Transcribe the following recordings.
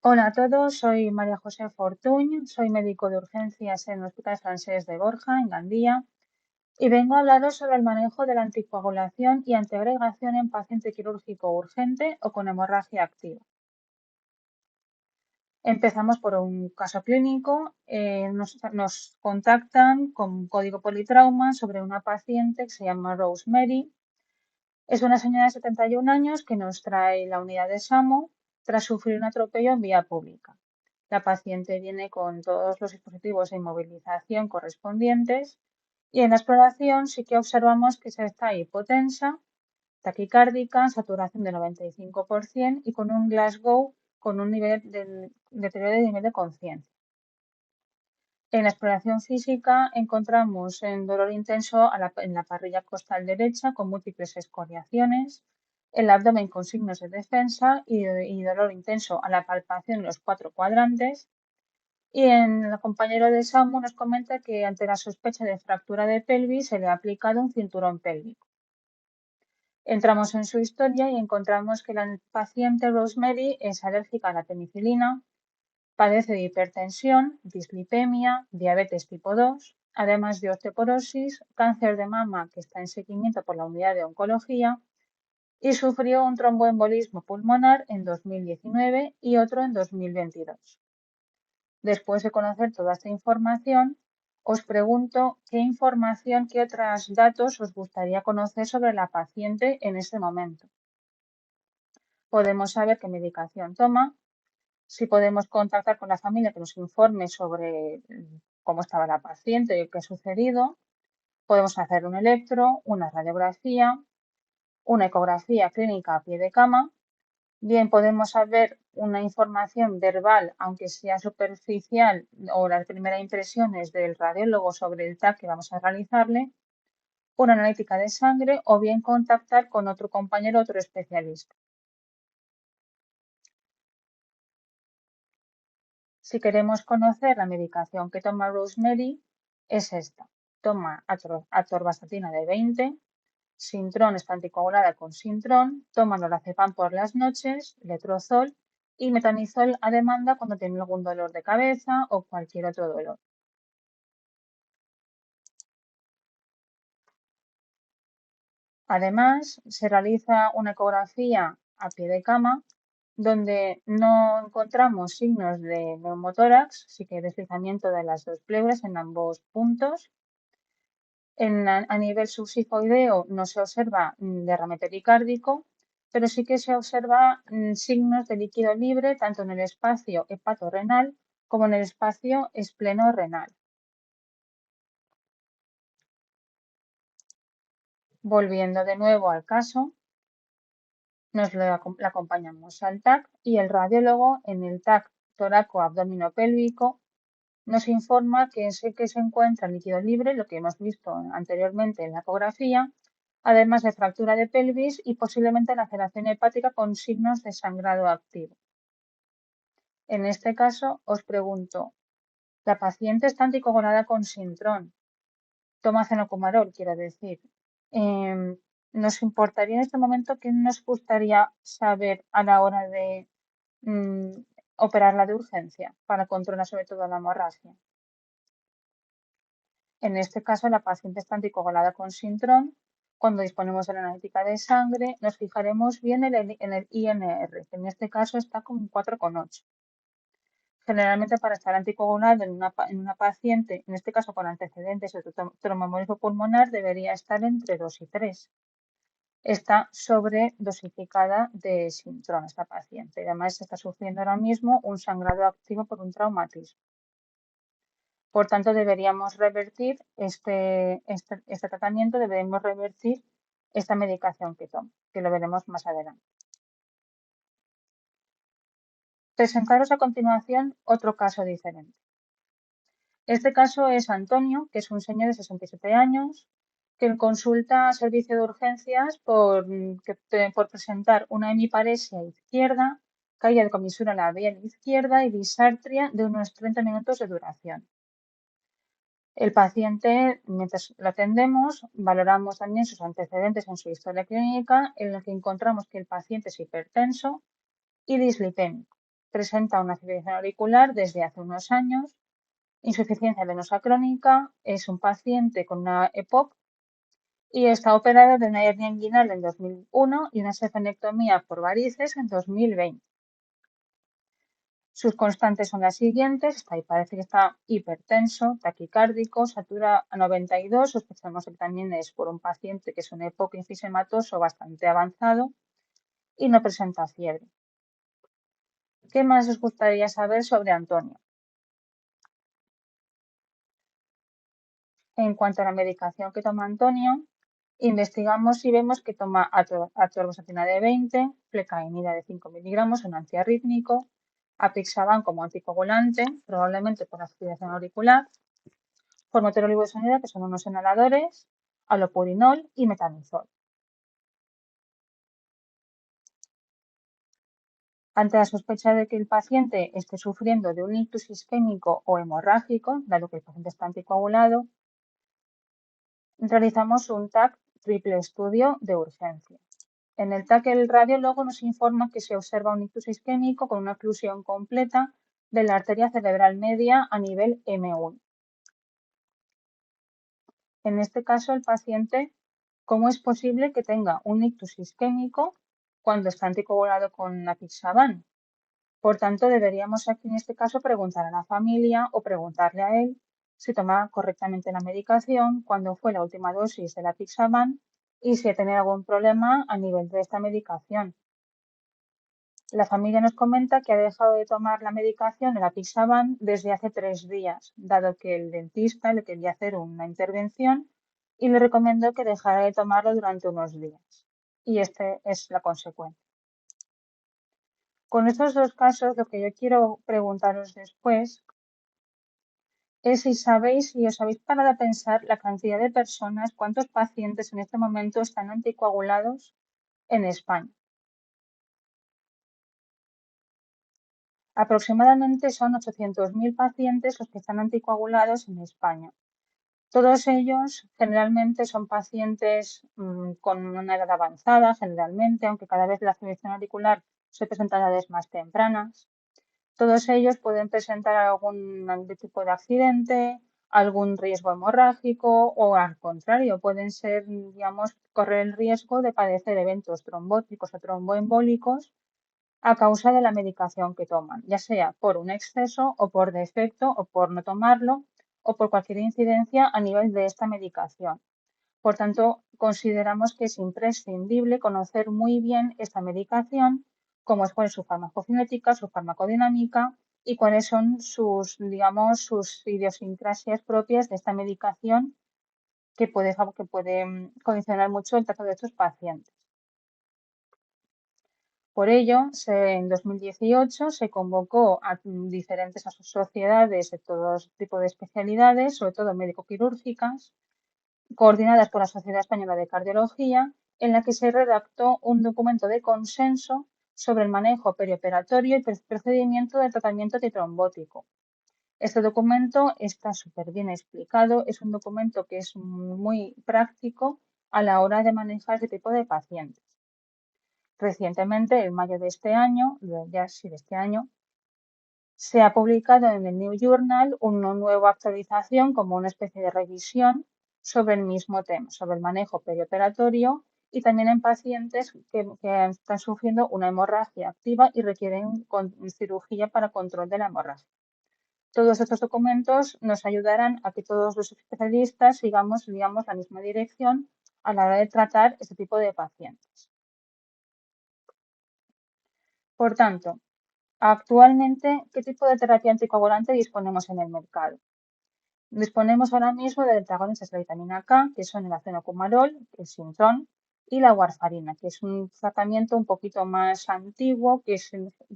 Hola a todos, soy María José Fortuny, soy médico de urgencias en el Hospital Francés de Borja, en Gandía, y vengo a hablaros sobre el manejo de la anticoagulación y antiagregación en paciente quirúrgico urgente o con hemorragia activa. Empezamos por un caso clínico. Nos contactan con código politrauma sobre una paciente que se llama Rosemary. Es una señora de 71 años que nos trae la unidad de SAMU tras sufrir un atropello en vía pública. La paciente viene con todos los dispositivos de inmovilización correspondientes y en la exploración sí que observamos que se está hipotensa, taquicárdica, saturación de 95% y con un Glasgow con un nivel de deterioro de nivel de conciencia. En la exploración física encontramos en dolor intenso en la parrilla costal derecha con múltiples escoriaciones, el abdomen con signos de defensa y dolor intenso a la palpación en los 4 cuadrantes. Y el compañero de SAMU nos comenta que ante la sospecha de fractura de pelvis se le ha aplicado un cinturón pélvico. Entramos en su historia y encontramos que la paciente Rosemary es alérgica a la penicilina, padece de hipertensión, dislipemia, diabetes tipo 2, además de osteoporosis, cáncer de mama que está en seguimiento por la unidad de oncología y sufrió un tromboembolismo pulmonar en 2019 y otro en 2022. Después de conocer toda esta información, os pregunto qué información, qué otros datos os gustaría conocer sobre la paciente en este momento. Podemos saber qué medicación toma, si podemos contactar con la familia que nos informe sobre cómo estaba la paciente y qué ha sucedido. Podemos hacer un electro, una radiografía, una ecografía clínica a pie de cama. Bien, podemos saber una información verbal, aunque sea superficial, o las primeras impresiones del radiólogo sobre el TAC que vamos a realizarle, una analítica de sangre o bien contactar con otro compañero, otro especialista. Si queremos conocer la medicación que toma Rosemary, es esta. Toma atorvastatina de 20, Sintrón está anticoagulada con Sintrón, toma lorazepam por las noches, letrozol y metamizol a demanda cuando tiene algún dolor de cabeza o cualquier otro dolor. Además, se realiza una ecografía a pie de cama donde no encontramos signos de neumotórax, sí que hay deslizamiento de las dos pleuras en ambos puntos. A nivel subsifoideo no se observa derrame pericárdico, pero sí que se observa signos de líquido libre tanto en el espacio hepatorrenal como en el espacio espleno-renal. Volviendo de nuevo al caso, la acompañamos al TAC y el radiólogo en el TAC toraco-abdominopélvico nos informa que se encuentra líquido libre, lo que hemos visto anteriormente en la ecografía, además de fractura de pelvis y posiblemente laceración hepática con signos de sangrado activo. En este caso, os pregunto, la paciente está anticoagulada con Sintrón, toma cenocumarol, quiero decir. Nos importaría en este momento qué nos gustaría saber a la hora de mm, operarla de urgencia para controlar sobre todo la hemorragia. En este caso, la paciente está anticoagulada con Sintrón. Cuando disponemos de la analítica de sangre, nos fijaremos bien en el INR, que en este caso está con 4,8. Generalmente, para estar anticoagulado en una paciente, en este caso con antecedentes de tromboembolismo pulmonar, debería estar entre 2 y 3. Está sobredosificada de Sintrón esta paciente. Además, está sufriendo ahora mismo un sangrado activo por un traumatismo. Por tanto, deberíamos revertir este tratamiento, deberíamos revertir esta medicación que toma, que lo veremos más adelante. Presentaros a continuación otro caso diferente. Este caso es Antonio, que es un señor de 67 años, que consulta a servicio de urgencias por presentar una hemiparesia izquierda, caída de comisura labial izquierda y disartria de unos 30 minutos de duración. El paciente, mientras lo atendemos, valoramos también sus antecedentes en su historia clínica, en la que encontramos que el paciente es hipertenso y dislipémico. presenta una fibrilación auricular desde hace unos años, insuficiencia venosa crónica, es un paciente con una EPOC y está operado de una hernia inguinal en 2001 y una sephenectomía por varices en 2020. Sus constantes son las siguientes, parece que está hipertenso, taquicárdico, satura a 92, sospechamos que también es por un paciente que es un EPOC enfisematoso bastante avanzado y no presenta fiebre. ¿Qué más os gustaría saber sobre Antonio? En cuanto a la medicación que toma Antonio, investigamos y vemos que toma atorvastatina de 20, flecainida de 5 miligramos, un antiarrítmico, apixaban como anticoagulante, probablemente por aspiración auricular, formoterol y budesonida, que son unos inhaladores, alopurinol y metamizol. Ante la sospecha de que el paciente esté sufriendo de un ictus isquémico o hemorrágico, dado que el paciente está anticoagulado, realizamos un TAC triple estudio de urgencia. En el TAC el radiólogo nos informa que se observa un ictus isquémico con una oclusión completa de la arteria cerebral media a nivel M1. En este caso, el paciente, ¿cómo es posible que tenga un ictus isquémico cuando está anticoagulado con apixaban? Por tanto, deberíamos aquí en este caso preguntar a la familia o preguntarle a él si toma correctamente la medicación, cuándo fue la última dosis de la apixaban y si ha tenido algún problema a nivel de esta medicación. La familia nos comenta que ha dejado de tomar la medicación, el apixaban, desde hace 3 días, dado que el dentista le quería hacer una intervención y le recomendó que dejara de tomarlo durante unos días. Y esta es la consecuencia. Con estos dos casos, lo que yo quiero preguntaros después es si sabéis y os habéis parado a pensar la cantidad de personas, cuántos pacientes en este momento están anticoagulados en España. Aproximadamente son 800.000 pacientes los que están anticoagulados en España. Todos ellos generalmente son pacientes con una edad avanzada, generalmente, aunque cada vez la fibrilación auricular se presenta a edades más tempranas. Todos ellos pueden presentar algún tipo de accidente, algún riesgo hemorrágico o al contrario, pueden ser, digamos, correr el riesgo de padecer eventos trombóticos o tromboembólicos a causa de la medicación que toman, ya sea por un exceso o por defecto o por no tomarlo o por cualquier incidencia a nivel de esta medicación. Por tanto, consideramos que es imprescindible conocer muy bien esta medicación, cómo es cuál es su farmacocinética, su farmacodinámica y cuáles son sus, digamos, sus idiosincrasias propias de esta medicación que puede condicionar mucho el trato de estos pacientes. Por ello, en 2018 se convocó a diferentes sociedades de todo tipo de especialidades, sobre todo médico-quirúrgicas, coordinadas por la Sociedad Española de Cardiología, en la que se redactó un documento de consenso sobre el manejo perioperatorio y procedimiento de tratamiento antitrombótico. Este documento está súper bien explicado, es un documento que es muy práctico a la hora de manejar este tipo de pacientes. Recientemente, en mayo de este año, se ha publicado en el New Journal una nueva actualización como una especie de revisión sobre el mismo tema, sobre el manejo perioperatorio y también en pacientes que están sufriendo una hemorragia activa y requieren cirugía para control de la hemorragia. Todos estos documentos nos ayudarán a que todos los especialistas sigamos, digamos, la misma dirección a la hora de tratar este tipo de pacientes. Por tanto, actualmente, ¿qué tipo de terapia anticoagulante disponemos en el mercado? Disponemos ahora mismo de antagonistas de la vitamina K, que son el acenocumarol, el Sintron, y la warfarina, que es un tratamiento un poquito más antiguo,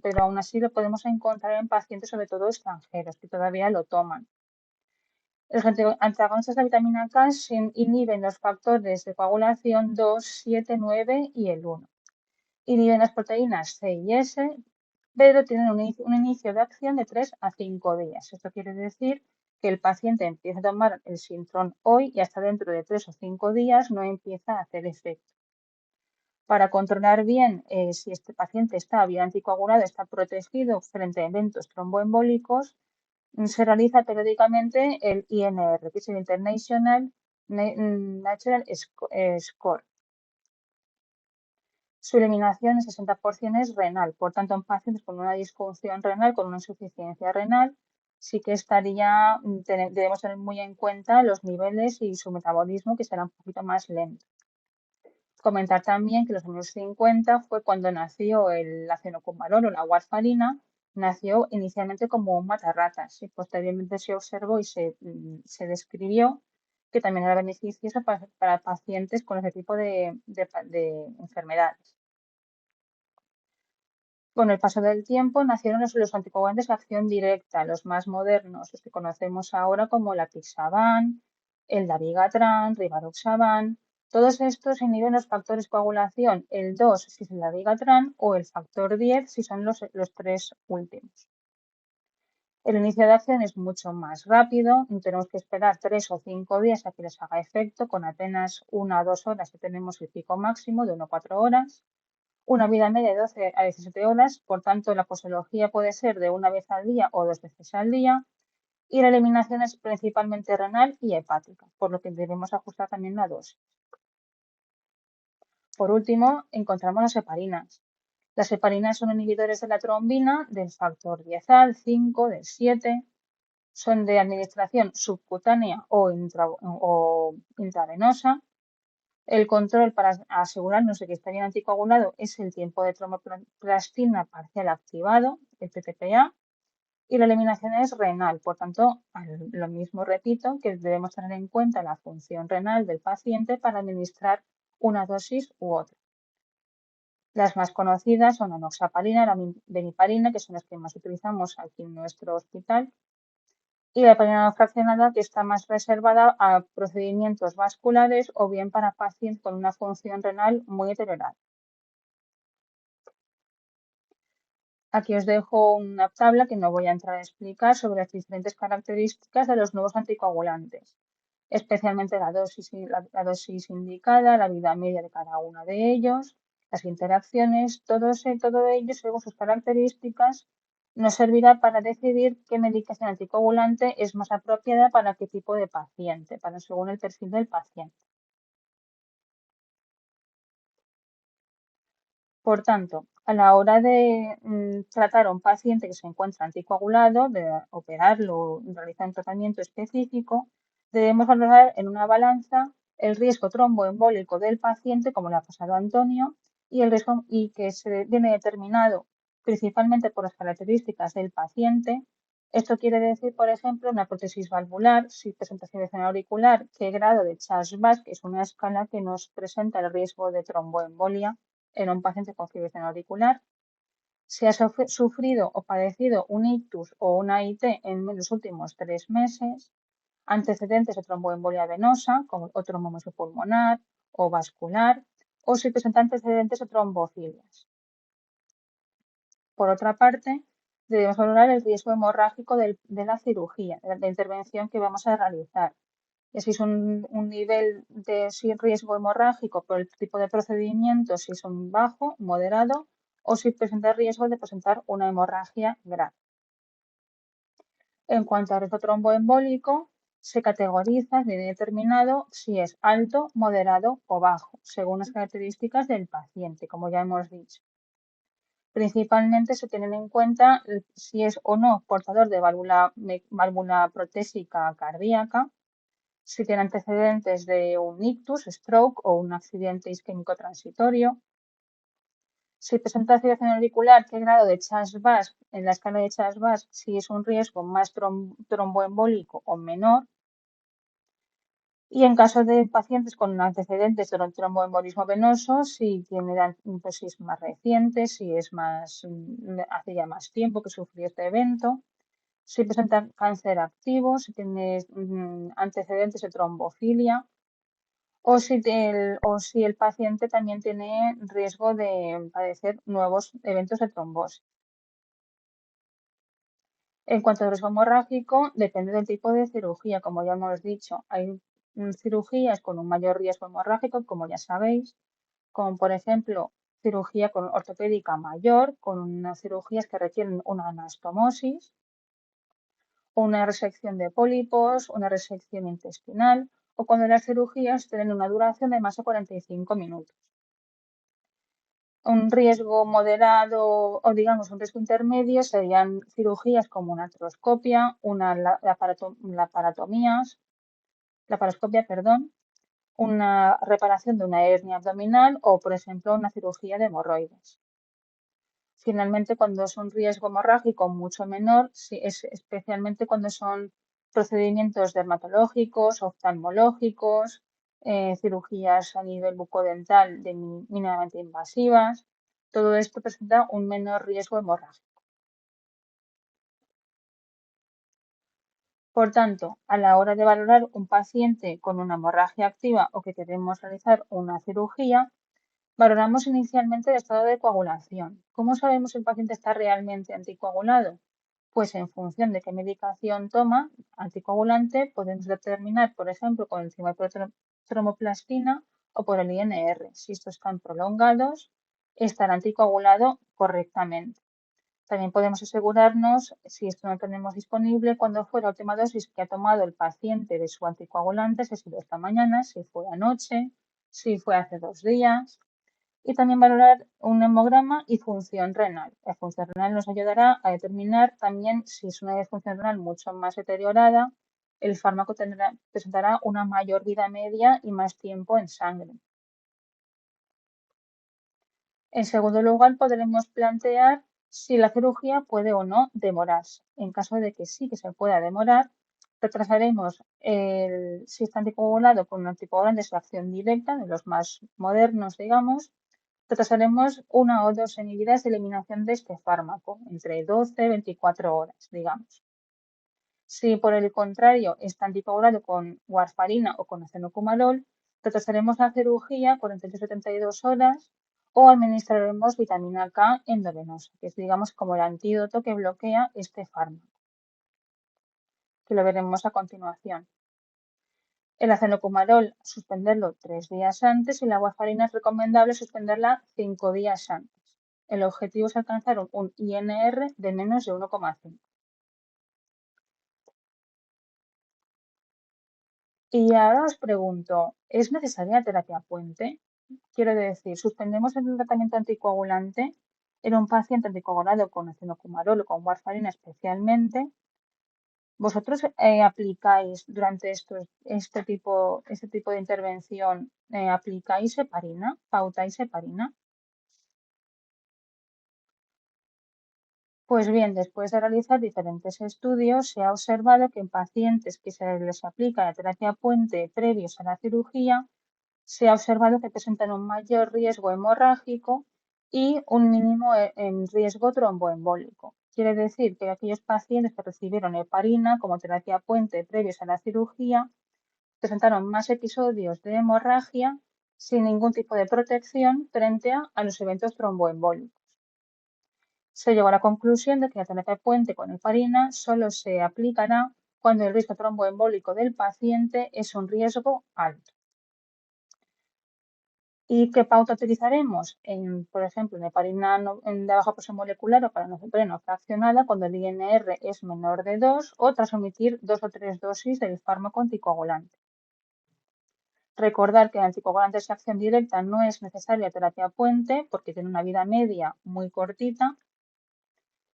pero aún así lo podemos encontrar en pacientes, sobre todo extranjeros, que todavía lo toman. Los antagonistas de la vitamina K inhiben los factores de coagulación 2, 7, 9 y el 1. Inhiben las proteínas C y S, pero tienen un inicio de acción de 3 a 5 días. Esto quiere decir que el paciente empieza a tomar el Sintron hoy y hasta dentro de 3 o 5 días no empieza a hacer efecto. Para controlar bien si este paciente está bien anticoagulado, está protegido frente a eventos tromboembólicos, se realiza periódicamente el INR, que es el International Natural Score. Su eliminación en 60% es renal, por tanto, en pacientes con una disfunción renal, con una insuficiencia renal, sí que debemos tener muy en cuenta los niveles y su metabolismo, que será un poquito más lento. Comentar también que en los años 50 fue cuando nació el acenocumalol o la warfarina, nació inicialmente como un matarratas y posteriormente se observó y se describió que también era beneficioso para pacientes con ese tipo de enfermedades. Con el paso del tiempo nacieron los anticoagulantes de acción directa, los más modernos, los que conocemos ahora como la apixaban, el dabigatran, rivaroxaban. Todos estos inhiben los factores de coagulación, el 2 si es el dabigatran o el factor 10 si son los tres últimos. El inicio de acción es mucho más rápido, no tenemos que esperar 3 o 5 días a que les haga efecto, con apenas 1 o 2 horas que tenemos el pico máximo de 1 o 4 horas. Una vida media de 12 a 17 horas, por tanto, la posología puede ser de una vez al día o 2 veces al día, y la eliminación es principalmente renal y hepática, por lo que debemos ajustar también la dosis. Por último, encontramos las heparinas. Las heparinas son inhibidores de la trombina del factor 10 al 5, del 7, son de administración subcutánea o intravenosa. El control para asegurarnos de que está bien anticoagulado es el tiempo de tromboplastina parcial activado, el TTPA, y la eliminación es renal. Por tanto, lo mismo repito, que debemos tener en cuenta la función renal del paciente para administrar una dosis u otra. Las más conocidas son la enoxaparina, la beniparina, que son las que más utilizamos aquí en nuestro hospital, y la heparina no fraccionada, que está más reservada a procedimientos vasculares o bien para pacientes con una función renal muy deteriorada. Aquí os dejo una tabla que no voy a entrar a explicar sobre las diferentes características de los nuevos anticoagulantes, especialmente la dosis indicada, la vida media de cada uno de ellos, las interacciones, todo ello según sus características nos servirá para decidir qué medicación anticoagulante es más apropiada para qué tipo de paciente, según el perfil del paciente. Por tanto, a la hora de tratar a un paciente que se encuentra anticoagulado, de operarlo, realizar un tratamiento específico, debemos valorar en una balanza el riesgo tromboembólico del paciente, como le ha pasado a Antonio, y el riesgo que se viene determinado principalmente por las características del paciente. Esto quiere decir, por ejemplo, una prótesis valvular, si presenta fibrilación auricular, qué grado de Charles-Bach, que es una escala que nos presenta el riesgo de tromboembolia en un paciente con fibrilación auricular, si ha sufrido o padecido un ictus o una IT en los últimos 3 meses, antecedentes de tromboembolia venosa, como o tromboembolia pulmonar o vascular, o si presenta antecedentes de trombofilias. Por otra parte, debemos valorar el riesgo hemorrágico de la cirugía, de la intervención que vamos a realizar. Si es un nivel de riesgo hemorrágico por el tipo de procedimiento, si es un bajo, moderado, o si presenta riesgo de presentar una hemorragia grave. En cuanto al riesgo tromboembólico, se categoriza, viene determinado si es alto, moderado o bajo, según las características del paciente, como ya hemos dicho. Principalmente se tienen en cuenta si es o no portador de válvula protésica cardíaca, si tiene antecedentes de un ictus, stroke o un accidente isquémico transitorio, si presenta fibrilación auricular, qué grado de Charles-Bach, en la escala de Charles-Bach, si es un riesgo más tromboembólico o menor, y en caso de pacientes con antecedentes de tromboembolismo venoso, si tiene si es más reciente, si es más, hace ya más tiempo que sufrió este evento, si presenta cáncer activo, si tiene antecedentes de trombofilia, o si el paciente también tiene riesgo de padecer nuevos eventos de trombosis. En cuanto al riesgo hemorrágico, depende del tipo de cirugía, como ya hemos dicho. Hay cirugías con un mayor riesgo hemorrágico, como ya sabéis, como por ejemplo cirugía ortopédica mayor, con unas cirugías que requieren una anastomosis, una resección de pólipos, una resección intestinal, o cuando las cirugías tienen una duración de más de 45 minutos. Un riesgo moderado o digamos un riesgo intermedio serían cirugías como una artroscopia, laparoscopia, perdón, una reparación de una hernia abdominal o, por ejemplo, una cirugía de hemorroides. Finalmente, cuando es un riesgo hemorrágico mucho menor, es especialmente cuando son procedimientos dermatológicos, oftalmológicos, cirugías a nivel bucodental mínimamente invasivas. Todo esto presenta un menor riesgo hemorrágico. Por tanto, a la hora de valorar un paciente con una hemorragia activa o que queremos realizar una cirugía, valoramos inicialmente el estado de coagulación. ¿Cómo sabemos si el paciente está realmente anticoagulado? Pues en función de qué medicación toma anticoagulante, podemos determinar, por ejemplo, con el tromoplastina o por el INR. Si estos están prolongados, estará anticoagulado correctamente. También podemos asegurarnos, si esto no tenemos disponible, cuándo fue la última dosis que ha tomado el paciente de su anticoagulante, si ha sido esta mañana, si fue anoche, si fue hace 2 días. Y también valorar un hemograma y función renal. La función renal nos ayudará a determinar también si es una disfunción renal mucho más deteriorada, el fármaco presentará una mayor vida media y más tiempo en sangre. En segundo lugar, podremos plantear si la cirugía puede o no demorarse. En caso de que sí que se pueda demorar, retrasaremos si está anticoagulado con un anticoagulante de acción directa, de los más modernos, digamos, retrasaremos 1 o 2 medidas de eliminación de este fármaco, entre 12 y 24 horas, digamos. Si por el contrario está anticoagulado con warfarina o con acenocumalol, retrasaremos la cirugía 48 a 72 horas o administraremos vitamina K endovenosa, que es digamos como el antídoto que bloquea este fármaco, que lo veremos a continuación. El acenocumalol, suspenderlo 3 días antes y la warfarina es recomendable suspenderla 5 días antes. El objetivo es alcanzar un INR de menos de 1,5. Y ahora os pregunto, ¿es necesaria la terapia puente? Quiero decir, suspendemos el tratamiento anticoagulante en un paciente anticoagulado con acenocumalol o con warfarina especialmente. ¿Vosotros aplicáis durante este tipo de intervención, aplicáis heparina, pautáis heparina? Pues bien, después de realizar diferentes estudios, se ha observado que en pacientes que se les aplica la terapia puente previos a la cirugía, se ha observado que presentan un mayor riesgo hemorrágico y un mínimo en riesgo tromboembólico. Quiere decir que aquellos pacientes que recibieron heparina como terapia puente previos a la cirugía presentaron más episodios de hemorragia sin ningún tipo de protección frente a los eventos tromboembólicos. Se llegó a la conclusión de que la terapia puente con heparina solo se aplicará cuando el riesgo tromboembólico del paciente es un riesgo alto. ¿Y qué pauta utilizaremos? Por ejemplo, en heparina de baja presión molecular o para no fraccionada, cuando el INR es menor de 2 o tras omitir 2 o 3 dosis del fármaco anticoagulante. Recordar que el anticoagulante de acción directa no es necesaria terapia puente porque tiene una vida media muy cortita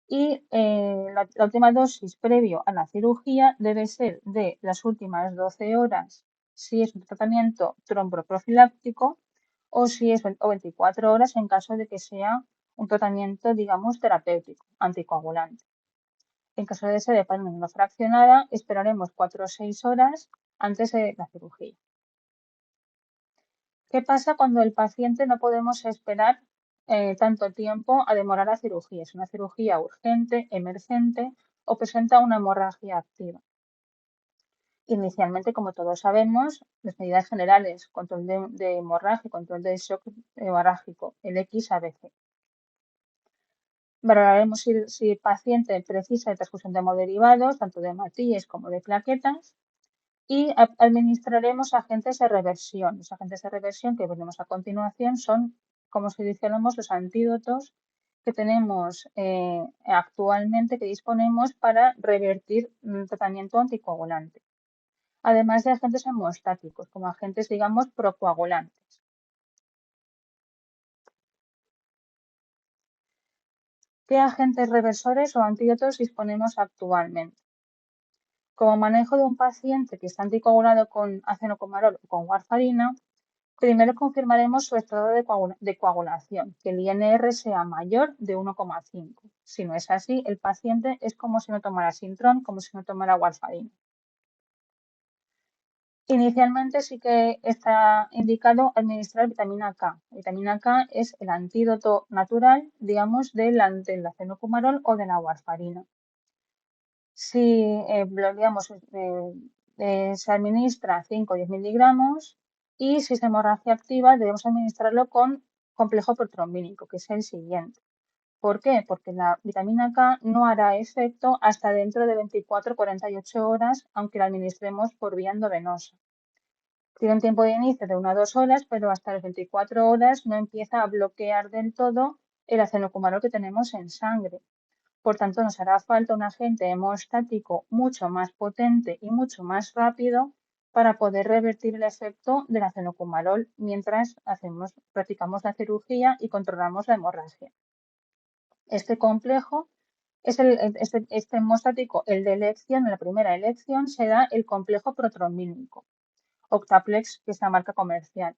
y la última dosis previo a la cirugía debe ser de las últimas 12 horas si es un tratamiento tromboprofiláctico o si es 24 horas en caso de que sea un tratamiento, digamos, terapéutico, anticoagulante. En caso de ser heparina no fraccionada, esperaremos 4 o 6 horas antes de la cirugía. ¿Qué pasa cuando el paciente no podemos esperar tanto tiempo a demorar la cirugía? ¿Es una cirugía urgente, emergente o presenta una hemorragia activa? Inicialmente, como todos sabemos, las medidas generales, control de hemorragia, control de shock hemorrágico, el XABC. Valoraremos si el paciente precisa de transfusión de hemoderivados, tanto de hematíes como de plaquetas, y administraremos agentes de reversión. Los agentes de reversión que veremos a continuación son, como si dijéramos, los antídotos que tenemos actualmente, que disponemos para revertir un tratamiento anticoagulante. Además de agentes hemostáticos, como agentes, digamos, procoagulantes. ¿Qué agentes reversores o antídotos disponemos actualmente? Como manejo de un paciente que está anticoagulado con acenocomarol o con warfarina, primero confirmaremos su estado de coagulación, que el INR sea mayor de 1,5. Si no es así, el paciente es como si no tomara Sintrom, como si no tomara warfarina. Inicialmente sí que está indicado administrar vitamina K. Vitamina K es el antídoto natural, digamos, del acenocumarol o de la warfarina. Si se administra 5 o 10 miligramos y si es hemorragia activa debemos administrarlo con complejo protrombínico, que es el siguiente. ¿Por qué? Porque la vitamina K no hará efecto hasta dentro de 24-48 horas, aunque la administremos por vía endovenosa. Tiene un tiempo de inicio de 1 a 2 horas, pero hasta las 24 horas no empieza a bloquear del todo el acenocumarol que tenemos en sangre. Por tanto, nos hará falta un agente hemostático mucho más potente y mucho más rápido para poder revertir el efecto del acenocumarol mientras practicamos la cirugía y controlamos la hemorragia. Este complejo es este hemostático, el de elección, en la primera elección será el complejo protrombínico, Octaplex, que es la marca comercial.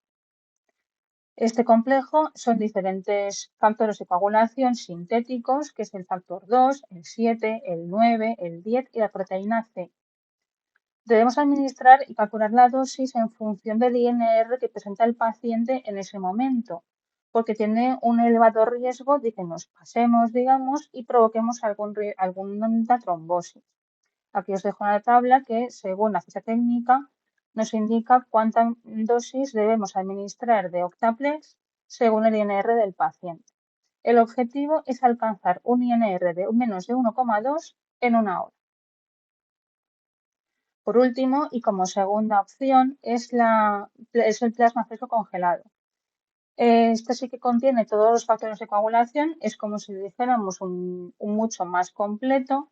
Este complejo son diferentes factores de coagulación sintéticos, que es el factor 2, el 7, el 9, el 10 y la proteína C. Debemos administrar y calcular la dosis en función del INR que presenta el paciente en ese momento, porque tiene un elevado riesgo de que nos pasemos, digamos, y provoquemos alguna trombosis. Aquí os dejo una tabla que, según la ficha técnica, nos indica cuánta dosis debemos administrar de Octaplex según el INR del paciente. El objetivo es alcanzar un INR de menos de 1,2 en 1 hora. Por último, y como segunda opción, es el plasma fresco congelado. Este sí que contiene todos los factores de coagulación, es como si dijéramos un mucho más completo,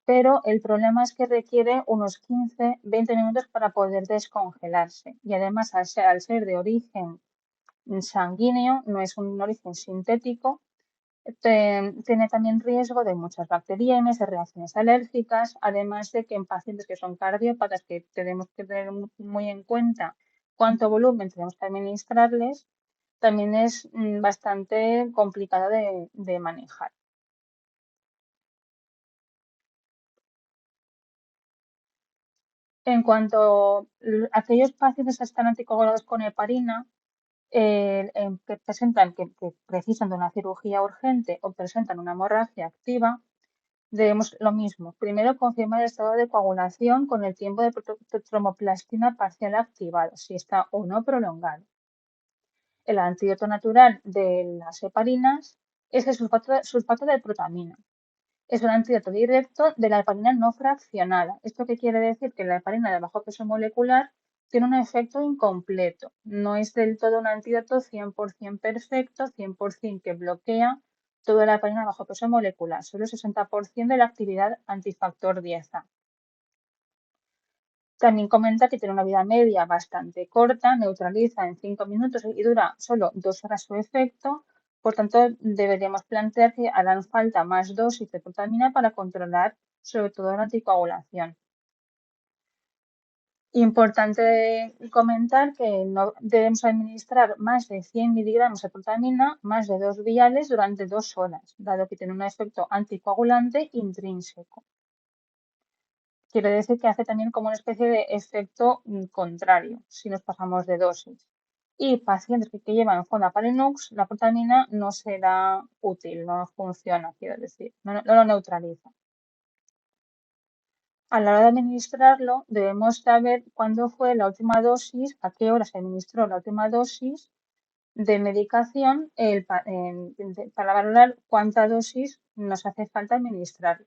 pero el problema es que requiere unos 15-20 minutos para poder descongelarse. Y además, al ser de origen sanguíneo, no es un origen sintético, tiene también riesgo de muchas bacterias, de reacciones alérgicas, además de que en pacientes que son cardiópatas, que tenemos que tener muy en cuenta cuánto volumen tenemos que administrarles, también es bastante complicado de manejar. En cuanto a aquellos pacientes que están anticoagulados con heparina, que precisan de una cirugía urgente o presentan una hemorragia activa, debemos lo mismo. Primero, confirmar el estado de coagulación con el tiempo de tromoplastina parcial activado, si está o no prolongado. El antídoto natural de las heparinas es el sulfato de protamina. Es un antídoto directo de la heparina no fraccionada. ¿Esto qué quiere decir? Que la heparina de bajo peso molecular tiene un efecto incompleto. No es del todo un antídoto 100% perfecto, 100% que bloquea toda la heparina de bajo peso molecular, solo el 60% de la actividad antifactor 10A. También comenta que tiene una vida media bastante corta, neutraliza en 5 minutos y dura solo 2 horas su efecto. Por tanto, deberíamos plantear que harán falta más dosis de protamina para controlar sobre todo la anticoagulación. Importante comentar que no debemos administrar más de 100 miligramos de protamina, más de 2 viales durante 2 horas, dado que tiene un efecto anticoagulante intrínseco. Quiere decir que hace también como una especie de efecto contrario si nos pasamos de dosis. Y pacientes que llevan Fondaparinux, la protamina no será útil, no funciona, quiero decir, no lo neutraliza. A la hora de administrarlo, debemos saber cuándo fue la última dosis, a qué hora se administró la última dosis de medicación para valorar cuánta dosis nos hace falta administrar.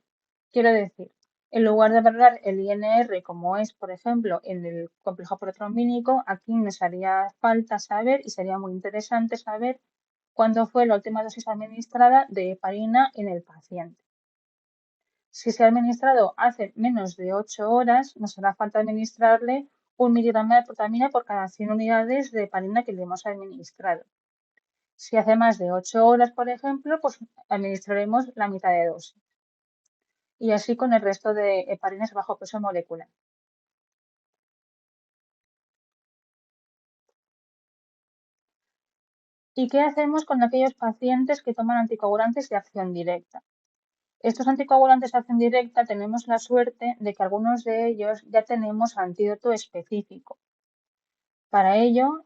Quiero decir, En lugar de valorar el INR como es, por ejemplo, en el complejo protrombínico, aquí nos haría falta saber y sería muy interesante saber cuándo fue la última dosis administrada de heparina en el paciente. Si se ha administrado hace menos de 8 horas, nos hará falta administrarle 1 miligramo de protamina por cada 100 unidades de heparina que le hemos administrado. Si hace más de 8 horas, por ejemplo, pues administraremos la mitad de dosis. Y así con el resto de heparinas bajo peso molecular. ¿Y qué hacemos con aquellos pacientes que toman anticoagulantes de acción directa? Estos anticoagulantes de acción directa tenemos la suerte de que algunos de ellos ya tenemos antídoto específico. Para ello,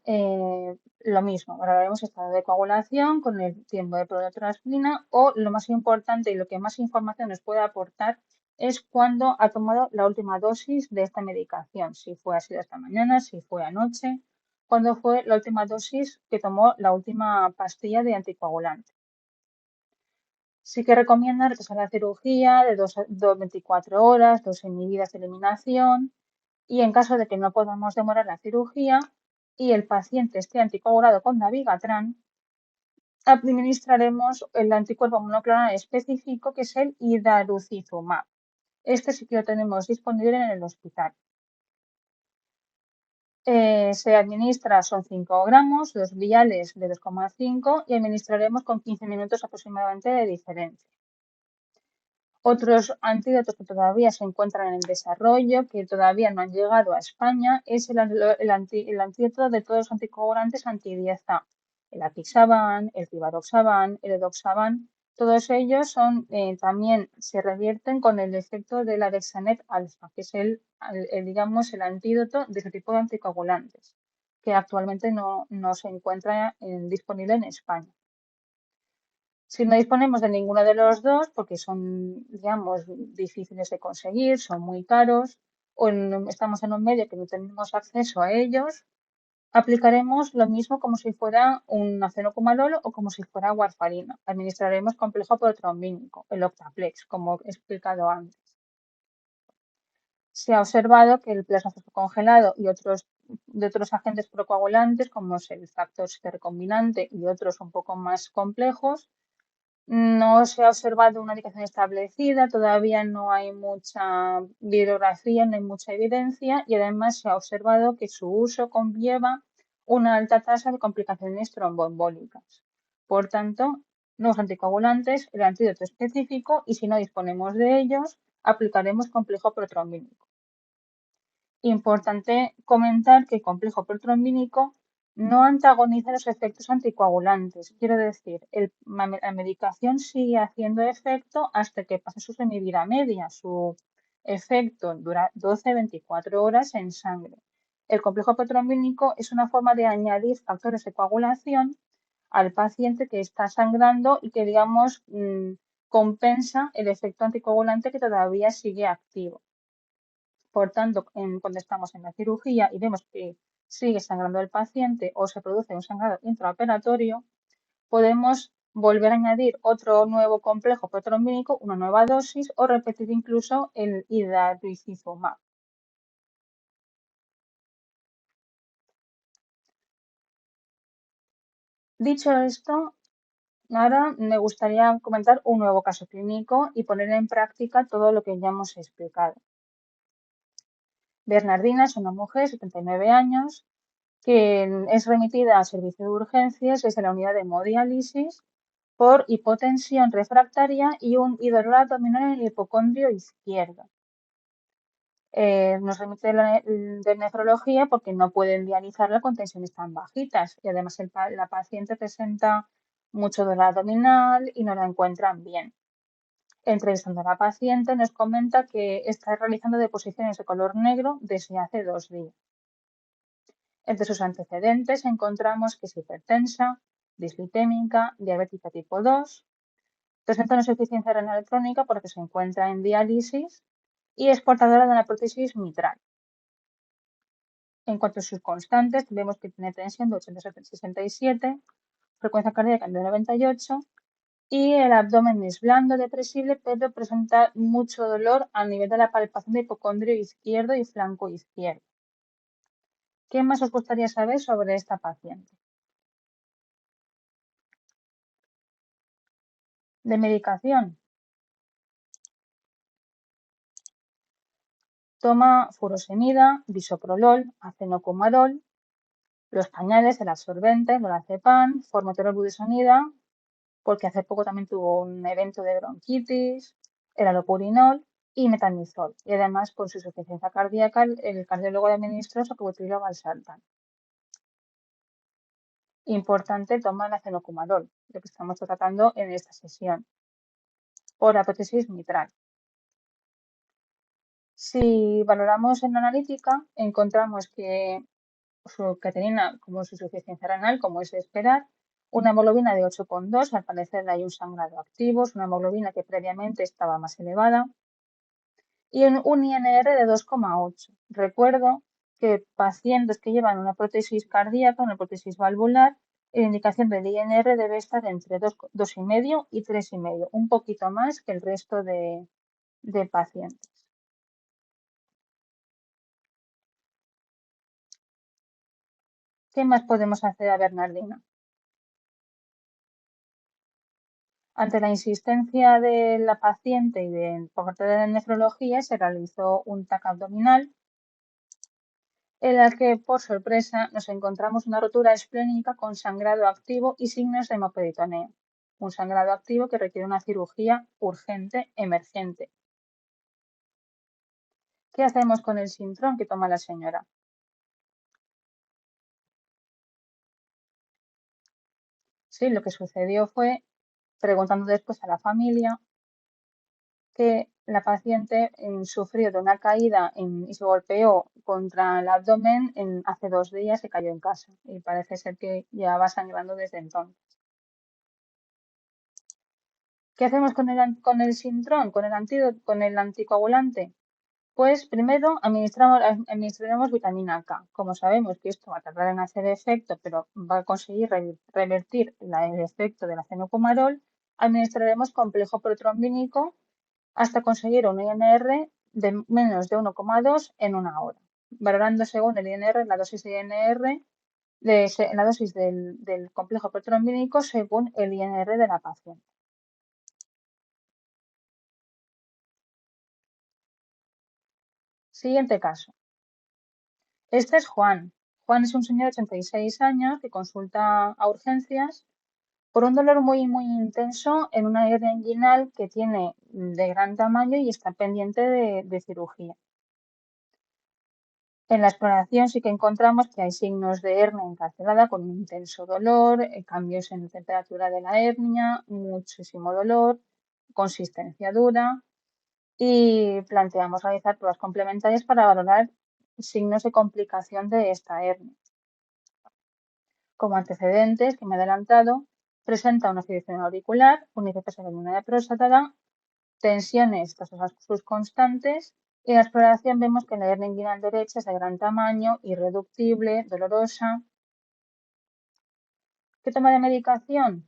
lo mismo, valoraremos estado de coagulación con el tiempo de protoaspirina o lo más importante y lo que más información nos puede aportar es cuándo ha tomado la última dosis de esta medicación, si fue así esta mañana, si fue anoche, cuándo fue la última dosis que tomó la última pastilla de anticoagulante. Sí que recomiendan retrasar la cirugía de 24 horas, 2 inhibidas de eliminación y en caso de que no podamos demorar la cirugía y el paciente esté anticoagulado con dabigatran, administraremos el anticuerpo monoclonal específico que es el idarucizumab. Este sí que lo tenemos disponible en el hospital. Se administra, son 5 gramos, 2 viales de 2,5 y administraremos con 15 minutos aproximadamente de diferencia. Otros antídotos que todavía se encuentran en desarrollo, que todavía no han llegado a España, es el antídoto de todos los anticoagulantes anti-10A. El apixaban, el rivaroxaban, el edoxaban, todos ellos también se revierten con el efecto del arexanet alfa, que es digamos, el antídoto de ese tipo de anticoagulantes, que actualmente no se encuentra disponible en España. Si no disponemos de ninguno de los dos, porque son, digamos, difíciles de conseguir, son muy caros, o estamos en un medio que no tenemos acceso a ellos, aplicaremos lo mismo como si fuera un acenocumalol o como si fuera warfarina. Administraremos complejo protrombínico, el Octaplex, como he explicado antes. Se ha observado que el plasma congelado y de otros agentes procoagulantes, como es el factor C recombinante y otros un poco más complejos, no se ha observado una indicación establecida, todavía no hay mucha bibliografía, no hay mucha evidencia y además se ha observado que su uso conlleva una alta tasa de complicaciones tromboembólicas. Por tanto, los anticoagulantes, el antídoto específico y si no disponemos de ellos, aplicaremos complejo protrombínico. Importante comentar que el complejo protrombínico no antagoniza los efectos anticoagulantes. Quiero decir, la medicación sigue haciendo efecto hasta que pase su semivida media. Su efecto dura 12-24 horas en sangre. El complejo protrombínico es una forma de añadir factores de coagulación al paciente que está sangrando y que, digamos, compensa el efecto anticoagulante que todavía sigue activo. Por tanto, cuando estamos en la cirugía y vemos que sigue sangrando el paciente o se produce un sangrado intraoperatorio, podemos volver a añadir otro nuevo complejo protrombínico, una nueva dosis o repetir incluso el idarucizumab. Dicho esto, ahora me gustaría comentar un nuevo caso clínico y poner en práctica todo lo que ya hemos explicado. Bernardina es una mujer de 79 años que es remitida al servicio de urgencias desde la unidad de hemodiálisis por hipotensión refractaria y un dolor abdominal en el hipocondrio izquierdo. Nos remite de nefrología porque no pueden dializarla con tensiones tan bajitas y además la paciente presenta mucho dolor abdominal y no la encuentran bien. Entrevistando a la paciente nos comenta que está realizando deposiciones de color negro desde hace 2 días. Entre sus antecedentes encontramos que es hipertensa, dislitémica, diabética tipo 2, presenta una insuficiencia renal crónica porque se encuentra en diálisis y es portadora de una prótesis mitral. En cuanto a sus constantes, vemos que tiene tensión de 80-67, frecuencia cardíaca de 98 y el abdomen es blando, depresible, pero presenta mucho dolor a nivel de la palpación de hipocondrio izquierdo y flanco izquierdo. ¿Qué más os gustaría saber sobre esta paciente? De medicación. Toma furosemida, bisoprolol, acenocumarol, los pañales, el absorbente, el lorazepam, formoterol budesonida, porque hace poco también tuvo un evento de bronquitis, el alopurinol y metamizol. Y además, por su insuficiencia cardíaca, el cardiólogo le administró sacubitril valsartán. Importante tomar el acenocumarol, lo que estamos tratando en esta sesión, por la prótesis mitral. Si valoramos en la analítica, encontramos que tenía como su insuficiencia renal, como es de esperar, una hemoglobina de 8,2, al parecer hay un sangrado activo, es una hemoglobina que previamente estaba más elevada, y un INR de 2,8. Recuerdo que pacientes que llevan una prótesis cardíaca, una prótesis valvular, la indicación del INR debe estar entre 2,5 y 3,5, un poquito más que el resto de pacientes. ¿Qué más podemos hacer a Bernardina? Ante la insistencia de la paciente y por parte de la nefrología, se realizó un TAC abdominal en el que, por sorpresa, nos encontramos una rotura esplénica con sangrado activo y signos de hemoperitoneo. Un sangrado activo que requiere una cirugía urgente, emergente. ¿Qué hacemos con el Sintrón que toma la señora? Sí, lo que sucedió fue, preguntando después a la familia, que la paciente sufrió de una caída y se golpeó contra el abdomen hace 2 días y cayó en casa. Y parece ser que ya va sangrando desde entonces. ¿Qué hacemos con el Sintrón, con el antídoto, con el anticoagulante? Pues primero administraremos vitamina K. Como sabemos que esto va a tardar en hacer efecto, pero va a conseguir revertir el efecto del acenocumarol, administraremos complejo protrombínico hasta conseguir un INR de menos de 1,2 en 1 hora, valorando según el INR la dosis de INR, la dosis del complejo protrombínico según el INR de la paciente. Siguiente caso. Este es Juan. Juan es un señor de 86 años que consulta a urgencias por un dolor muy, muy intenso en una hernia inguinal que tiene de gran tamaño y está pendiente de cirugía. En la exploración sí que encontramos que hay signos de hernia encarcelada con un intenso dolor, cambios en la temperatura de la hernia, muchísimo dolor, consistencia dura y planteamos realizar pruebas complementarias para valorar signos de complicación de esta hernia. Como antecedentes que me he adelantado, presenta una fibrilación auricular, una hipertensión de próstata, tensiones sus constantes y en la exploración vemos que la hernia inguinal derecha es de gran tamaño, irreductible, dolorosa. ¿Qué toma de medicación?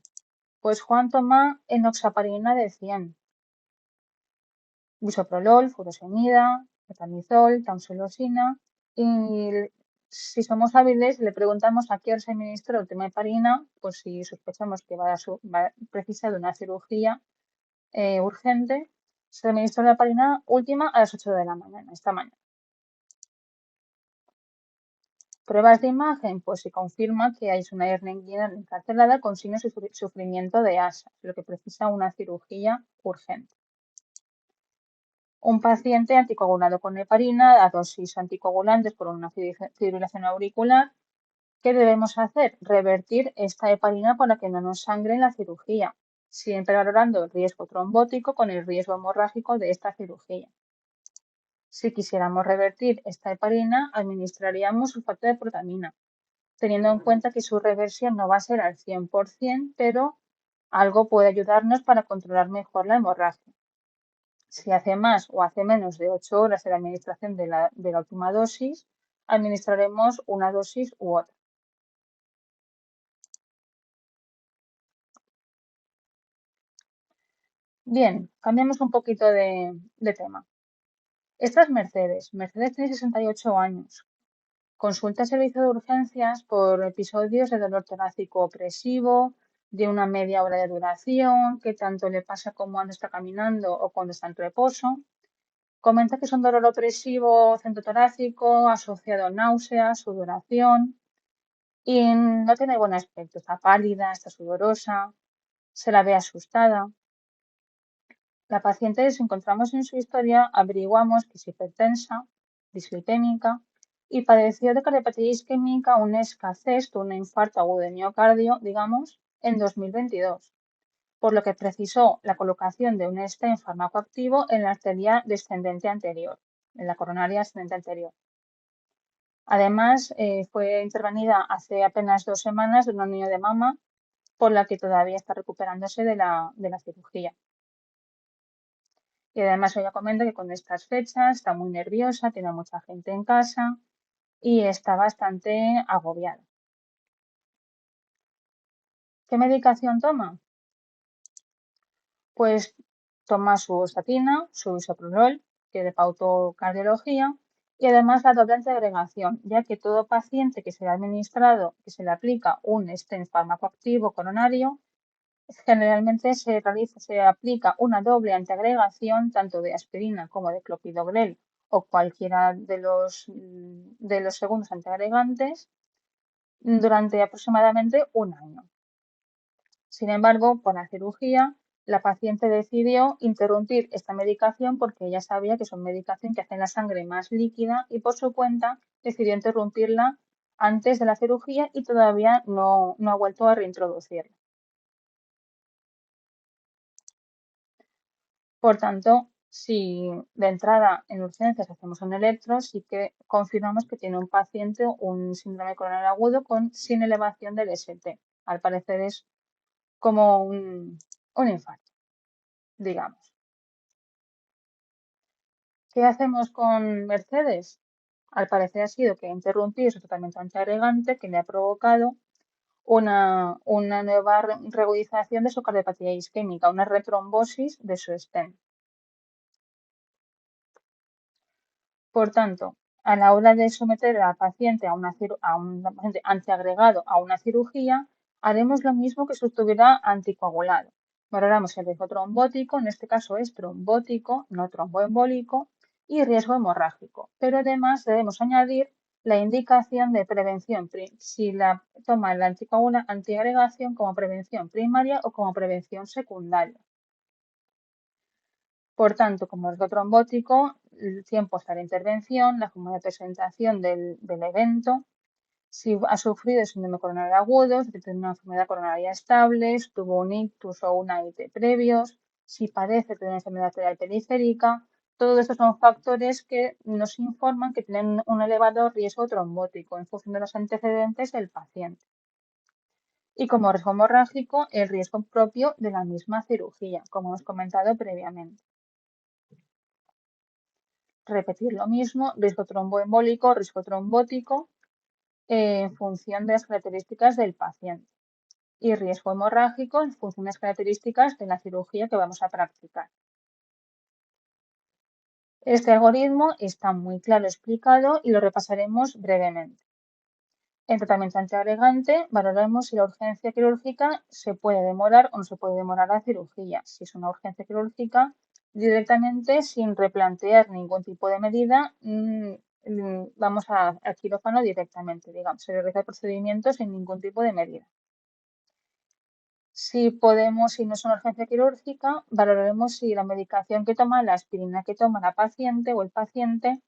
Pues Juan toma enoxaparina de 100, bisoprolol, furosemida, metamizol, tamsulosina y si somos hábiles le preguntamos a qué hora se administra el tema de heparina, pues si sospechamos que va a precisar de una cirugía urgente, se administra la heparina última a las 8 de la mañana, esta mañana. Pruebas de imagen, pues se confirma que hay una hernia inguinal encarcelada con signos de sufrimiento de asa, lo que precisa una cirugía urgente. Un paciente anticoagulado con heparina a dosis anticoagulantes por una fibrilación auricular. ¿Qué debemos hacer? Revertir esta heparina para que no nos sangre en la cirugía, siempre valorando el riesgo trombótico con el riesgo hemorrágico de esta cirugía. Si quisiéramos revertir esta heparina, administraríamos sulfato de protamina, teniendo en cuenta que su reversión no va a ser al 100%, pero algo puede ayudarnos para controlar mejor la hemorragia. Si hace más o hace menos de 8 horas de la administración de la última dosis, administraremos una dosis u otra. Bien, cambiamos un poquito de tema. Esta es Mercedes. Mercedes tiene 68 años. Consulta servicio de urgencias por episodios de dolor torácico opresivo, de una media hora de duración, que tanto le pasa como cuando está caminando o cuando está en reposo. Comenta que es un dolor opresivo centrotorácico asociado a náuseas, sudoración y no tiene buen aspecto. Está pálida, está sudorosa, se la ve asustada. La paciente, si encontramos en su historia, averiguamos que es hipertensa, dislipémica y padeció de cardiopatía isquémica, un escasez, un infarto agudo de miocardio, digamos, en 2022, por lo que precisó la colocación de un stent farmacoactivo en la arteria descendente anterior, en la coronaria ascendente anterior. Además, fue intervenida hace apenas 2 semanas de un niño de mama, por la que todavía está recuperándose de la cirugía. Y además ella comenta que con estas fechas está muy nerviosa, tiene mucha gente en casa y está bastante agobiada. ¿Qué medicación toma? Pues toma su estatina, su bisoprolol, que le pautó cardiología, y además la doble antiagregación, ya que todo paciente que se le ha administrado, que se le aplica un stent farmacoactivo coronario, generalmente se aplica una doble antiagregación tanto de aspirina como de clopidogrel o cualquiera de los segundos antiagregantes durante aproximadamente un año. Sin embargo, por la cirugía, la paciente decidió interrumpir esta medicación porque ella sabía que es una medicación que hace la sangre más líquida y por su cuenta decidió interrumpirla antes de la cirugía y todavía no ha vuelto a reintroducirla. Por tanto, si de entrada en urgencias hacemos un electro, sí que confirmamos que tiene un paciente un síndrome coronario agudo sin elevación del ST. Al parecer es como un infarto, digamos. ¿Qué hacemos con Mercedes? Al parecer ha sido que interrumpir su tratamiento antiagregante que le ha provocado una nueva reagudización de su cardiopatía isquémica, una retrombosis de su stent. Por tanto, a la hora de someter al paciente a un paciente antiagregado a una cirugía, haremos lo mismo que si estuviera anticoagulado. Valoramos el riesgo trombótico, en este caso es trombótico, no tromboembólico, y riesgo hemorrágico. Pero además debemos añadir la indicación de prevención, si la toma la antiagregación como prevención primaria o como prevención secundaria. Por tanto, como riesgo trombótico, el tiempo hasta la intervención, la forma de presentación del evento, si ha sufrido síndrome coronario agudo, si tiene una enfermedad coronaria estable, si tuvo un ictus o una IT previos, si padece de una enfermedad arterial periférica. Todos estos son factores que nos informan que tienen un elevado riesgo trombótico en función de los antecedentes del paciente. Y como riesgo hemorrágico, el riesgo propio de la misma cirugía, como hemos comentado previamente. Repetir lo mismo, riesgo tromboembólico, riesgo trombótico, en función de las características del paciente y riesgo hemorrágico en función de las características de la cirugía que vamos a practicar. Este algoritmo está muy claro explicado y lo repasaremos brevemente. En tratamiento antiagregante, valoraremos si la urgencia quirúrgica se puede demorar o no se puede demorar la cirugía. Si es una urgencia quirúrgica, directamente sin replantear ningún tipo de medida, vamos al quirófano directamente, digamos, se realiza el procedimiento sin ningún tipo de medida. Si no es una urgencia quirúrgica, valoraremos si la medicación que toma, la aspirina que toma la paciente o el paciente,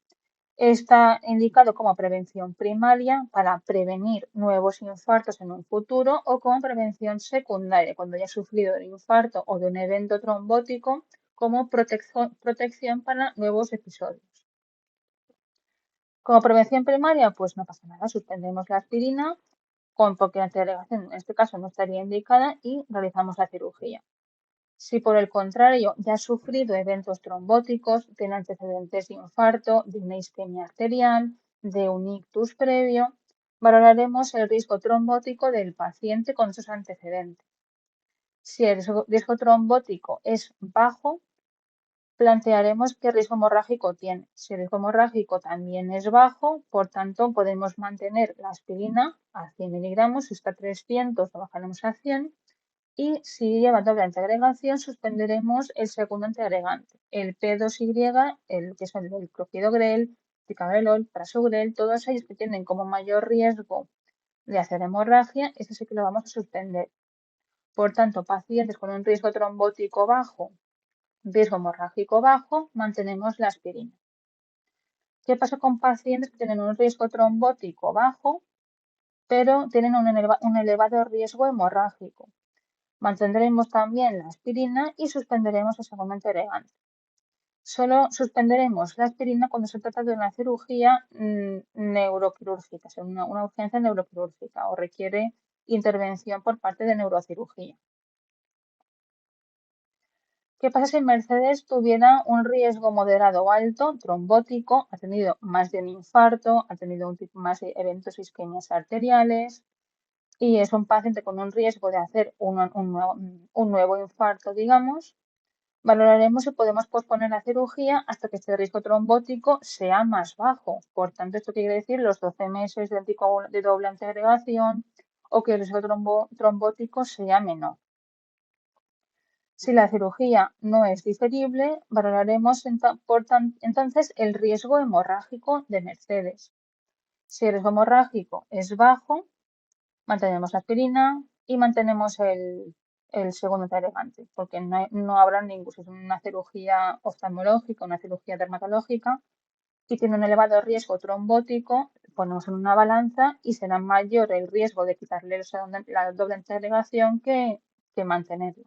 está indicado como prevención primaria para prevenir nuevos infartos en un futuro o como prevención secundaria cuando haya sufrido de un infarto o de un evento trombótico como protección para nuevos episodios. Como prevención primaria, pues no pasa nada, suspendemos la aspirina porque la antiagregación en este caso no estaría indicada y realizamos la cirugía. Si por el contrario ya ha sufrido eventos trombóticos, tiene antecedentes de infarto, de una isquemia arterial, de un ictus previo, valoraremos el riesgo trombótico del paciente con esos antecedentes. Si el riesgo trombótico es bajo, plantearemos qué riesgo hemorrágico tiene. Si el riesgo hemorrágico también es bajo, por tanto, podemos mantener la aspirina a 100 miligramos. Si está a 300, lo bajaremos a 100. Y si lleva doble antiagregación, suspenderemos el segundo antiagregante, el P2Y, que son el clopidogrel, ticagrelol, prasugrel, todos ellos que tienen como mayor riesgo de hacer hemorragia, ese sí que lo vamos a suspender. Por tanto, pacientes con un riesgo trombótico bajo, riesgo hemorrágico bajo, mantenemos la aspirina. ¿Qué pasa con pacientes que tienen un riesgo trombótico bajo, pero tienen un elevado riesgo hemorrágico? Mantendremos también la aspirina y suspenderemos el segundo antiagregante. Solo suspenderemos la aspirina cuando se trata de una cirugía neuroquirúrgica, o sea, una urgencia neuroquirúrgica o requiere intervención por parte de neurocirugía. ¿Qué pasa si Mercedes tuviera un riesgo moderado o alto trombótico, ha tenido más de un infarto, ha tenido más de eventos isquemias arteriales y es un paciente con un riesgo de hacer un nuevo infarto, digamos? Valoraremos si podemos posponer la cirugía hasta que este riesgo trombótico sea más bajo. Por tanto, esto quiere decir los 12 meses de doble antiagregación o que el riesgo trombótico sea menor. Si la cirugía no es diferible, valoraremos entonces el riesgo hemorrágico de Mercedes. Si el riesgo hemorrágico es bajo, mantenemos la aspirina y mantenemos el segundo antiagregante, porque no habrá ningún, si es una cirugía oftalmológica, una cirugía dermatológica y tiene un elevado riesgo trombótico, ponemos en una balanza y será mayor el riesgo de quitarle la doble antiagregación que mantenerlo.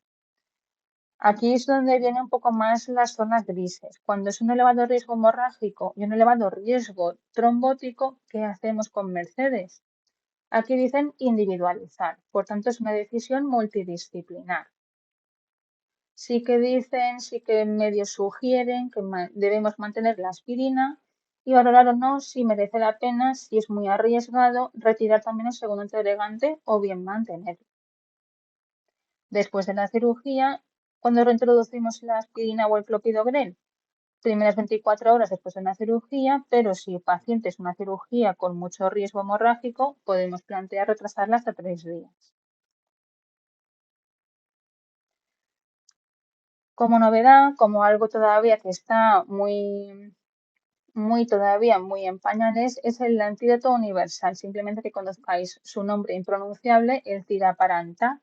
Aquí es donde vienen un poco más las zonas grises. Cuando es un elevado riesgo hemorrágico y un elevado riesgo trombótico, ¿qué hacemos con Mercedes? Aquí dicen individualizar, por tanto es una decisión multidisciplinar. Sí que medio sugieren que debemos mantener la aspirina y valorar o no si merece la pena, si es muy arriesgado, retirar también el segundo antiagregante o bien mantenerlo. Después de la cirugía, cuando reintroducimos la aspirina o el clopidogrel, primeras 24 horas después de una cirugía, pero si el paciente es una cirugía con mucho riesgo hemorrágico, podemos plantear retrasarla hasta 3 días. Como novedad, como algo todavía que está todavía muy en pañales, es el antídoto universal. Simplemente que conozcáis su nombre impronunciable, el Tiraparantac,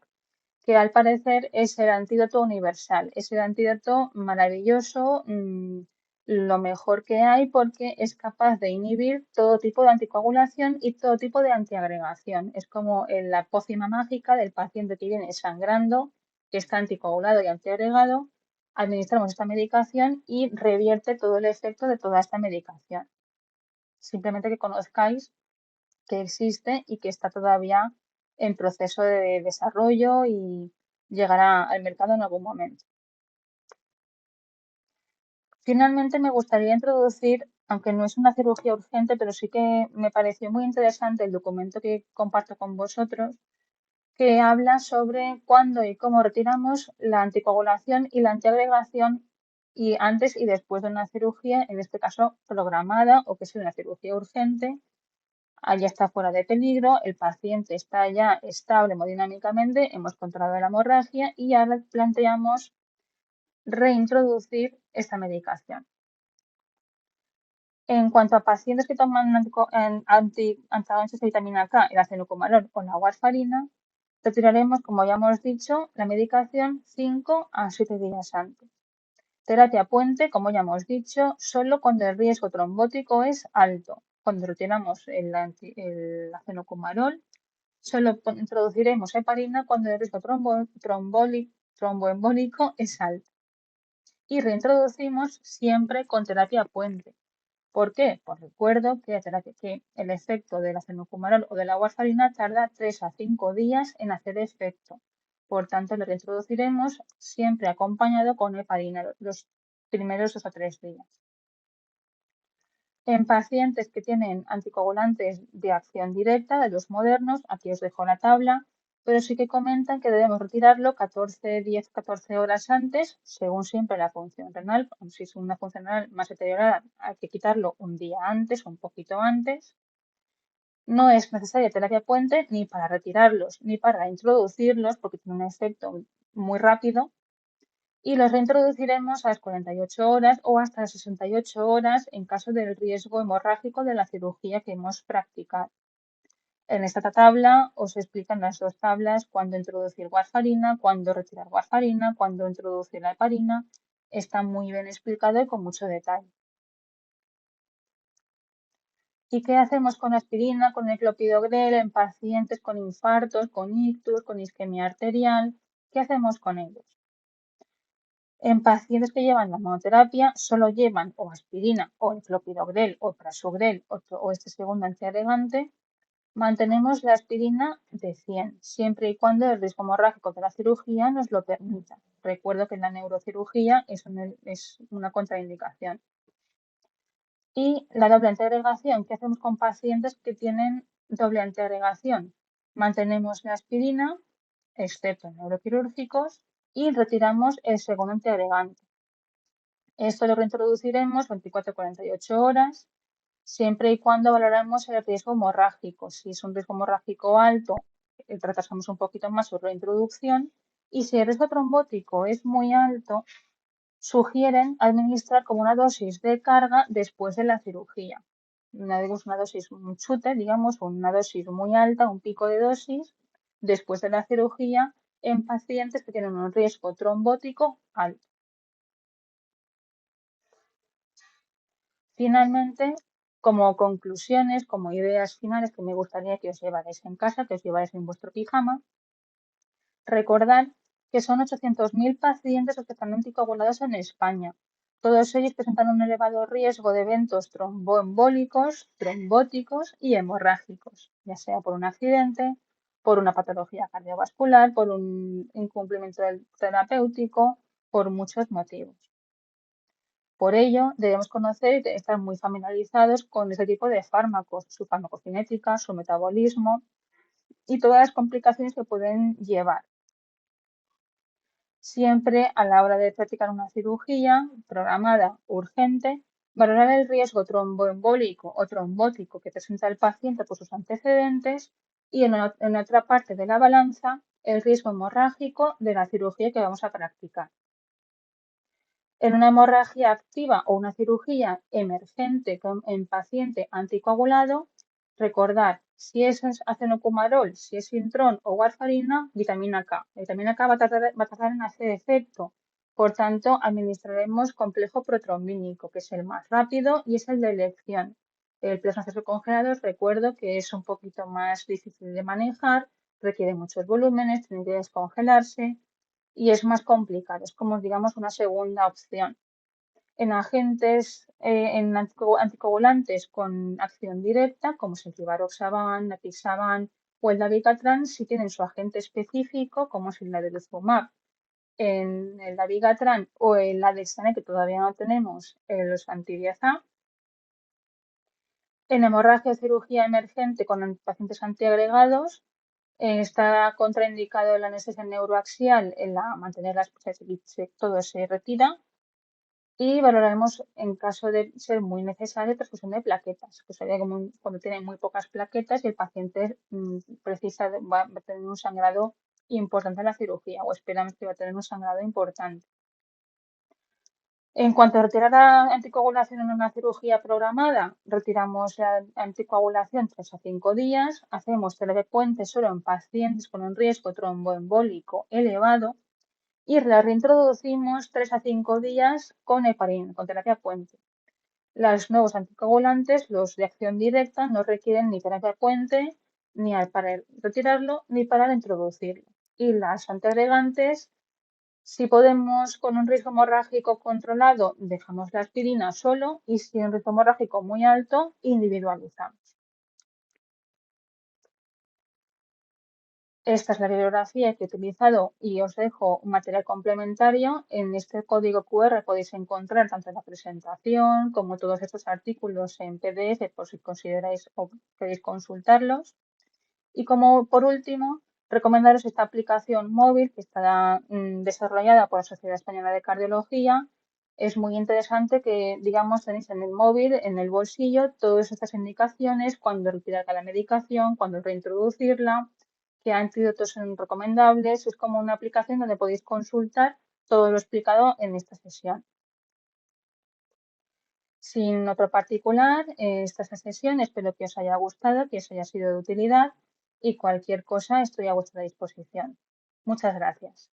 que al parecer es el antídoto universal. Es el antídoto maravilloso, lo mejor que hay porque es capaz de inhibir todo tipo de anticoagulación y todo tipo de antiagregación. Es como la pócima mágica del paciente que viene sangrando, que está anticoagulado y antiagregado. Administramos esta medicación y revierte todo el efecto de toda esta medicación. Simplemente que conozcáis que existe y que está todavía en proceso de desarrollo y llegará al mercado en algún momento. Finalmente, me gustaría introducir, aunque no es una cirugía urgente, pero sí que me pareció muy interesante el documento que comparto con vosotros, que habla sobre cuándo y cómo retiramos la anticoagulación y la antiagregación y antes y después de una cirugía, en este caso programada o que sea una cirugía urgente. Ya está fuera de peligro, el paciente está ya estable hemodinámicamente, hemos controlado la hemorragia y ahora planteamos reintroducir esta medicación. En cuanto a pacientes que toman antagonistas de vitamina K, el acenocumarol o la warfarina, retiraremos, como ya hemos dicho, la medicación 5 a 7 días antes. Terapia puente, como ya hemos dicho, solo cuando el riesgo trombótico es alto. Cuando retiramos el acenocumarol, solo introduciremos heparina cuando el riesgo tromboembólico es alto. Y reintroducimos siempre con terapia puente. ¿Por qué? Pues recuerdo que el efecto del acenocumarol o de la warfarina tarda 3 a 5 días en hacer efecto. Por tanto, lo reintroduciremos siempre acompañado con heparina los primeros 2 a 3 días. En pacientes que tienen anticoagulantes de acción directa, de los modernos, aquí os dejo la tabla, pero sí que comentan que debemos retirarlo 10, 14 horas antes, según siempre la función renal. Si es una función renal más deteriorada, hay que quitarlo un día antes o un poquito antes. No es necesaria terapia puente ni para retirarlos ni para introducirlos, porque tiene un efecto muy rápido, y los reintroduciremos a las 48 horas o hasta las 68 horas en caso del riesgo hemorrágico de la cirugía que hemos practicado. En esta tabla os explican las dos tablas: cuándo introducir warfarina, cuándo retirar warfarina, cuándo introducir la heparina. Está muy bien explicado y con mucho detalle. ¿Y qué hacemos con aspirina, con el clopidogrel en pacientes con infartos, con ictus, con isquemia arterial? ¿Qué hacemos con ellos? En pacientes que llevan la monoterapia, solo llevan o aspirina o el clopidogrel o prasugrel o este segundo antiagregante. Mantenemos la aspirina de 100, siempre y cuando el riesgo hemorrágico de la cirugía nos lo permita. Recuerdo que en la neurocirugía es una contraindicación. Y la doble antiagregación, ¿qué hacemos con pacientes que tienen doble antiagregación? Mantenemos la aspirina, excepto en neuroquirúrgicos, y retiramos el segundo antiagregante. Esto lo reintroduciremos 24-48 horas, siempre y cuando valoremos el riesgo hemorrágico. Si es un riesgo hemorrágico alto, retrasamos un poquito más su reintroducción. Y si el riesgo trombótico es muy alto, sugieren administrar como una dosis de carga después de la cirugía. Una dosis, un chute, digamos, una dosis muy alta, un pico de dosis, después de la cirugía en pacientes que tienen un riesgo trombótico alto. Finalmente, como conclusiones, como ideas finales que me gustaría que os llevarais en casa, que os llevarais en vuestro pijama, recordad que son 800.000 pacientes los que están anticoagulados en España. Todos ellos presentan un elevado riesgo de eventos tromboembólicos, trombóticos y hemorrágicos, ya sea por un accidente, por una patología cardiovascular, por un incumplimiento terapéutico, por muchos motivos. Por ello, debemos conocer y estar muy familiarizados con este tipo de fármacos, su farmacocinética, su metabolismo y todas las complicaciones que pueden llevar. Siempre a la hora de practicar una cirugía programada urgente, valorar el riesgo tromboembólico o trombótico que presenta el paciente por sus antecedentes y en otra parte de la balanza el riesgo hemorrágico de la cirugía que vamos a practicar. En una hemorragia activa o una cirugía emergente en paciente anticoagulado, recordar si es acenocumarol, si es Sintrom o warfarina, vitamina K. La vitamina K va a tardar en hacer efecto. Por tanto, administraremos complejo protrombínico, que es el más rápido y es el de elección. El plasmacérebre congelado, recuerdo que es un poquito más difícil de manejar, requiere muchos volúmenes, tiene que descongelarse y es más complicado. Es como, digamos, una segunda opción. En en anticoagulantes con acción directa, como es el rivaroxaban, apixaban o el dabigatran, sí tienen su agente específico, como es el adalimumab. En el dabigatran o el Adexane, que todavía no tenemos, los anti-10A. En hemorragia o cirugía emergente con pacientes antiagregados, está contraindicado la anestesia neuroaxial en mantener las todo se retira y valoraremos en caso de ser muy necesaria transfusión de plaquetas, que sería como cuando tiene muy pocas plaquetas y el paciente va a tener un sangrado importante en la cirugía o esperamos que va a tener un sangrado importante. En cuanto a retirar la anticoagulación en una cirugía programada, retiramos la anticoagulación 3 a 5 días, hacemos terapia puente solo en pacientes con un riesgo tromboembólico elevado y la reintroducimos 3 a 5 días con heparina, con terapia puente. Los nuevos anticoagulantes, los de acción directa, no requieren ni terapia puente ni para retirarlo ni para introducirlo. Y las antiagregantes, si podemos con un riesgo hemorrágico controlado, dejamos la aspirina solo y si un riesgo hemorrágico muy alto, individualizamos. Esta es la bibliografía que he utilizado y os dejo un material complementario. En este código QR podéis encontrar tanto la presentación como todos estos artículos en PDF por si consideráis o queréis consultarlos. Y como por último, Recomendaros esta aplicación móvil que está desarrollada por la Sociedad Española de Cardiología. Es muy interesante que, digamos, tenéis en el móvil, en el bolsillo, todas estas indicaciones, cuándo retirar cada medicación, cuándo reintroducirla, qué antídotos son recomendables. Es como una aplicación donde podéis consultar todo lo explicado en esta sesión. Sin otro particular, esta es la sesión. Espero que os haya gustado, que os haya sido de utilidad y cualquier cosa estoy a vuestra disposición. Muchas gracias.